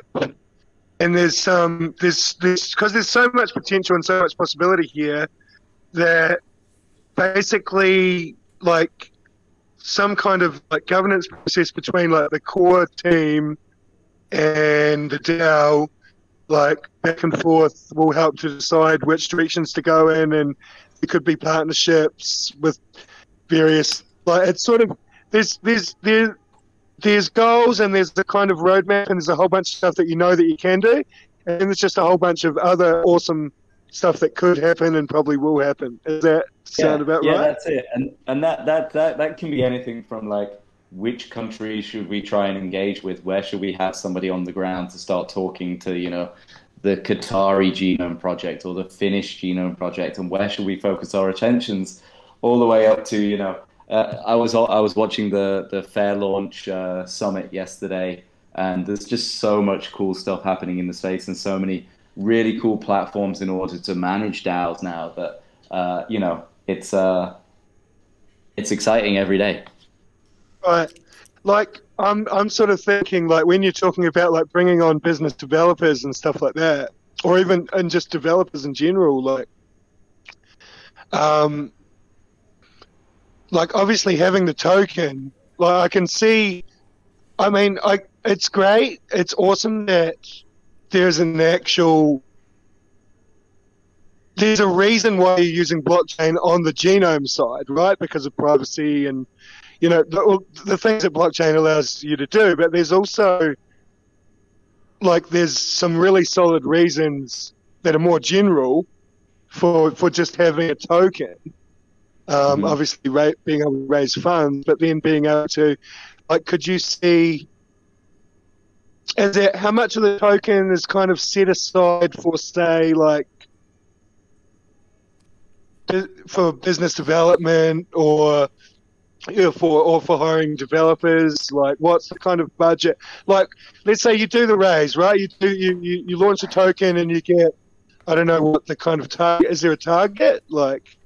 and there's because there's so much potential and so much possibility here that basically like some kind of like governance process between like the core team and the DAO, like back and forth, will help to decide which directions to go in, and there could be partnerships with various, like it's sort of there's goals and there's the kind of roadmap and there's a whole bunch of stuff that you know that you can do, and then there's just a whole bunch of other awesome stuff that could happen and probably will happen. Does that sound about right? Yeah, that's it. And that can be anything from like which country should we try and engage with? Where should we have somebody on the ground to start talking to, you know, the Qatari genome project or the Finnish genome project, and where should we focus our attentions? All the way up to, you know, I was watching the Fair Launch summit yesterday, and there's just so much cool stuff happening in the space and so many really cool platforms in order to manage DAOs now that you know, it's exciting every day. Right. Like I'm sort of thinking like when you're talking about like bringing on business developers and stuff like that, or even and just developers in general, like obviously having the token, like I can see, I mean, it's great, it's awesome that there's a reason why you're using blockchain on the genome side, right? Because of privacy and, you know, the things that blockchain allows you to do. But there's also, like, there's some really solid reasons that are more general for just having a token. Obviously, being able to raise funds, but then being able to, like, could you see, how much of the token is kind of set aside for, say, like, for business development or for hiring developers? Like, what's the kind of budget? Like, let's say you do the raise, right? You launch a token and you get, I don't know what the kind of target is. There a target? Like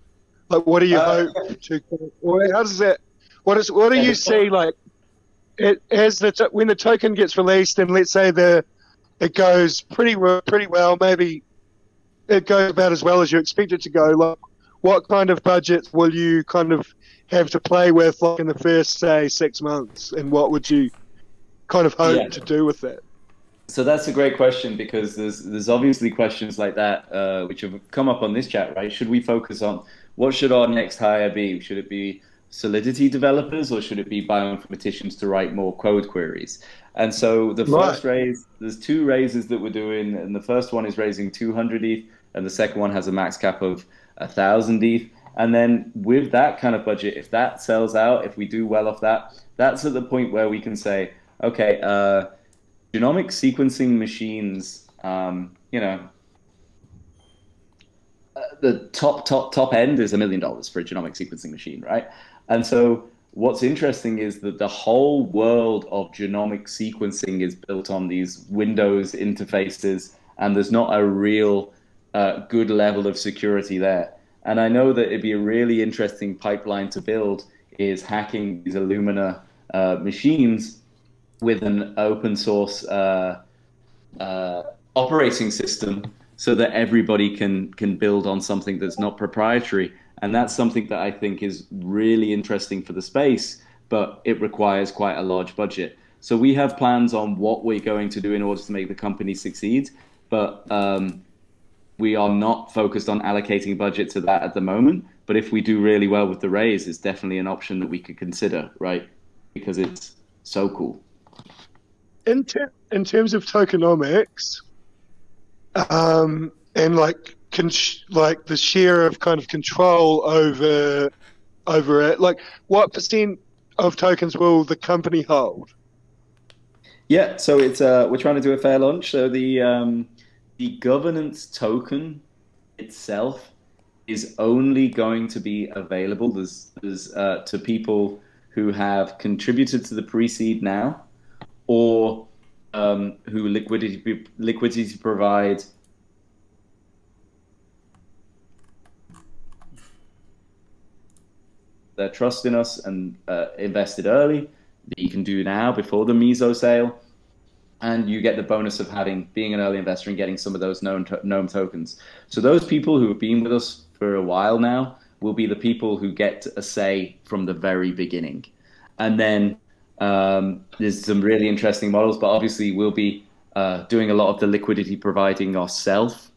what do you hope to? Or how does that? What do you see? Like, when the token gets released, and let's say it goes pretty well, maybe it goes about as well as you expect it to go. Like, what kind of budgets will you kind of have to play with, like in the first, say, 6 months, and what would you kind of hope to do with that? So that's a great question, because there's obviously questions like that which have come up on this chat, right? Should we focus on what should our next hire be? Should it be Solidity developers, or should it be bioinformaticians to write more code queries? And so the first raise, there's 2 raises that we're doing, and the first one is raising 200 ETH, and the second one has a max cap of 1,000 ETH. And then with that kind of budget, if that sells out, if we do well off that, that's at the point where we can say, okay, genomic sequencing machines, you know, the top end is $1 million for a genomic sequencing machine, right? And so what's interesting is that the whole world of genomic sequencing is built on these Windows interfaces, and there's not a real good level of security there. And I know that it'd be a really interesting pipeline to build is hacking these Illumina machines with an open source operating system, so that everybody can build on something that's not proprietary. And that's something that I think is really interesting for the space, but it requires quite a large budget. So we have plans on what we're going to do in order to make the company succeed, but we are not focused on allocating budget to that at the moment. But if we do really well with the raise, it's definitely an option that we could consider, right? Because it's so cool. In terms of tokenomics, and like the share of kind of control over it, like what % of tokens will the company hold? Yeah, so it's we're trying to do a fair launch. So the governance token itself is only going to be available to people who have contributed to the pre-seed now, or who liquidity provide their trust in us and invested early, that you can do now before the meso sale, and you get the bonus of being an early investor and getting some of those known tokens. So those people who have been with us for a while now will be the people who get a say from the very beginning. And then there's some really interesting models, but obviously we'll be doing a lot of the liquidity providing ourselves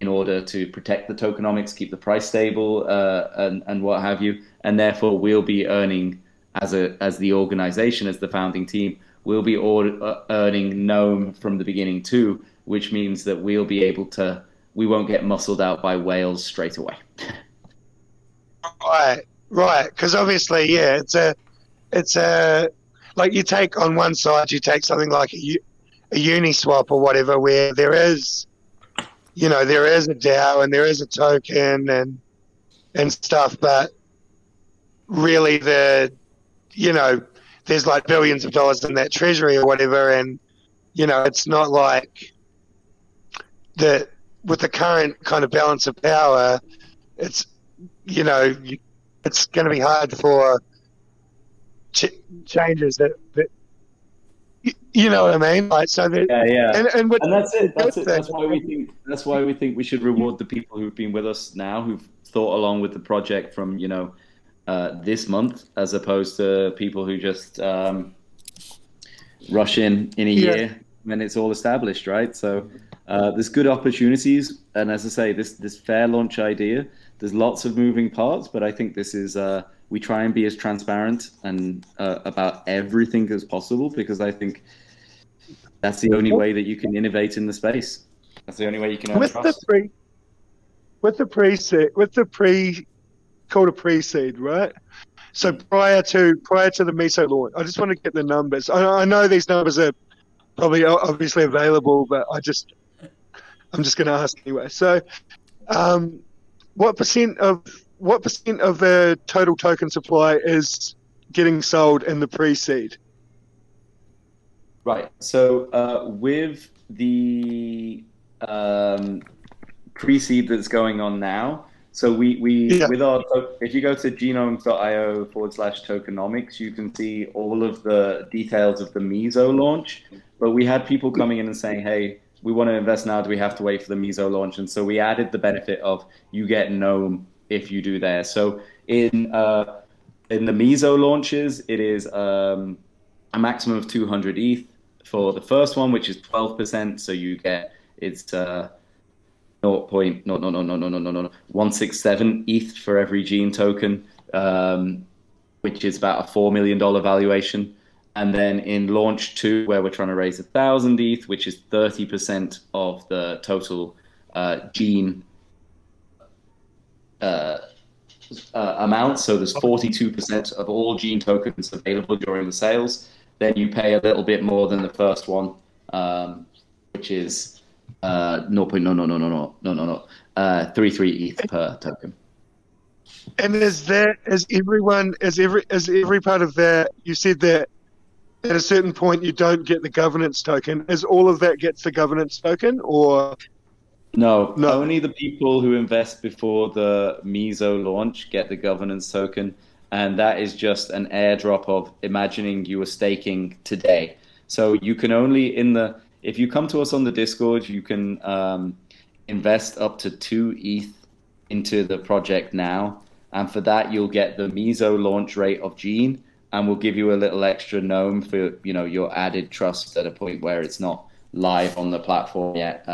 in order to protect the tokenomics, keep the price stable, and what have you. And therefore, we'll be earning as the organization, as the founding team, we'll be earning Gnome from the beginning too, which means that we'll be able to. We won't get muscled out by whales straight away. Right. Because obviously, yeah, it's a like you take on one side, you take something like a Uniswap or whatever, where there is a DAO and there is a token and stuff, but really there's like billions of dollars in that treasury or whatever, and it's not like that with the current kind of balance of power. It's it's going to be hard for changes that you know what I mean, like so that and that's it. That's why we think we should reward the people who've been with us now, who've thought along with the project from this month, as opposed to people who just rush in a year when it's all established, right? So there's good opportunities, and as I say, this fair launch idea, there's lots of moving parts, but I think this is we try and be as transparent and about everything as possible, because I think that's the only way that you can innovate in the space. That's the only way you can earn trust. With the pre-seed, right? So prior to the Miso launch, I just want to get the numbers. I know these numbers are probably obviously available, but I'm just going to ask anyway. So, what percent of the total token supply is getting sold in the pre-seed? Right. So with the pre-seed that's going on now, so we with our, if you go to genome.io/tokenomics, you can see all of the details of the Miso launch. But we had people coming in and saying, hey, we want to invest now. Do we have to wait for the Miso launch? And so we added the benefit of you get Gnome if you do there. So in the Miso launches, it is a maximum of 200 ETH for the first one, which is 12%. So you get it's 167 ETH for every Gene token, which is about a $4 million valuation. And then in launch 2, where we're trying to raise 1,000 ETH, which is 30% of the total Gene amount. So there's 42% of all Gene tokens available during the sales. Then you pay a little bit more than the first one, which is 0.33 ETH per token. And is every part of that? You said that at a certain point you don't get the governance token. Is all of that gets the governance token, or no? Only the people who invest before the Miso launch get the governance token, and that is just an airdrop of imagining you were staking today. So you can only if you come to us on the Discord, you can invest up to 2 ETH into the project now, and for that you'll get the Miso launch rate of Gene, and we'll give you a little extra Gnome for your added trust at a point where it's not live on the platform yet.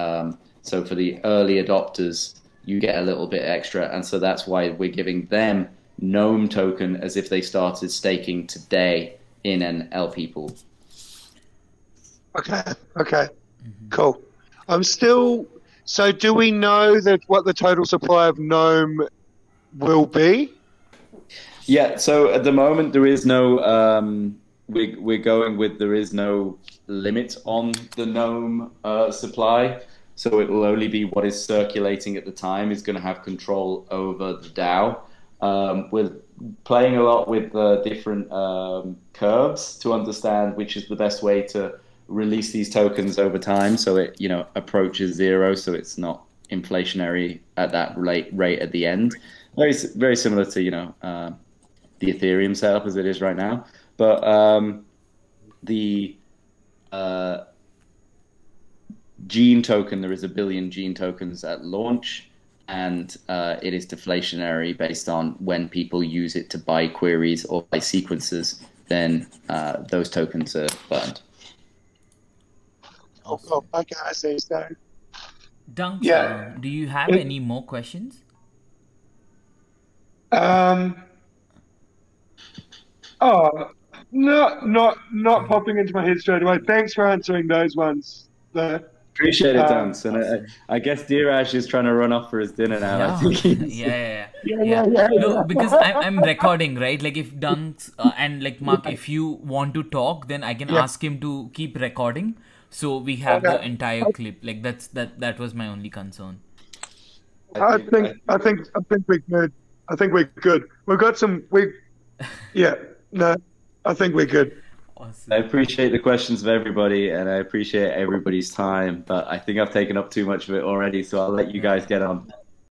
So for the early adopters, you get a little bit extra, and so that's why we're giving them Gnome token as if they started staking today in an LP pool. Okay, cool. So do we know what the total supply of Gnome will be? Yeah, so at the moment there is no there is no limit on the Gnome supply. So it will only be what is circulating at the time is going to have control over the DAO. We're playing a lot with different curves to understand which is the best way to release these tokens over time, so it approaches zero, so it's not inflationary at that rate at the end. Very similar to the Ethereum setup as it is right now. But the Gene token, there is 1 billion Gene tokens at launch, and it is deflationary based on when people use it to buy queries or buy sequences then those tokens are burned. Oh, okay, I see. So, Dunks, yeah. Do you have any more questions? Oh, not popping into my head straight away. Thanks for answering those ones. Appreciate it, Dunks. And awesome. I guess Dheeraj is trying to run off for his dinner now. Yeah. I think he's... yeah. Yeah. No, because I'm recording, right? Like if Dunks and like Mark, if you want to talk, then I can ask him to keep recording, so we have the entire clip. Like that was my only concern. I think we're good. I think we're good. We've got some. I think we're good. Awesome. I appreciate the questions of everybody, and I appreciate everybody's time, but I think I've taken up too much of it already, so I'll let you guys get on.